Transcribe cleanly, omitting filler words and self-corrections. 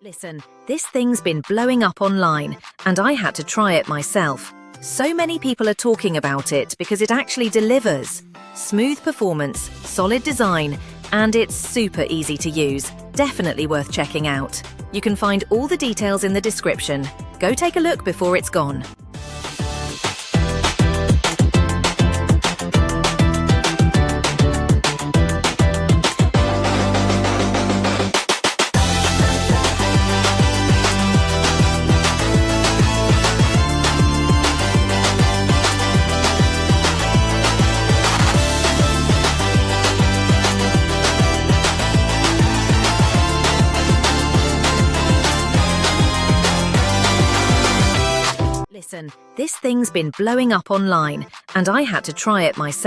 Listen, this thing's been blowing up online, and I had to try it myself. So many people are talking about it because it actually delivers. Smooth performance, solid design, and it's super easy to use. Definitely worth checking out. You can find all the details in the description. Go take a look before it's gone. Listen, this thing's been blowing up online, and I had to try it myself.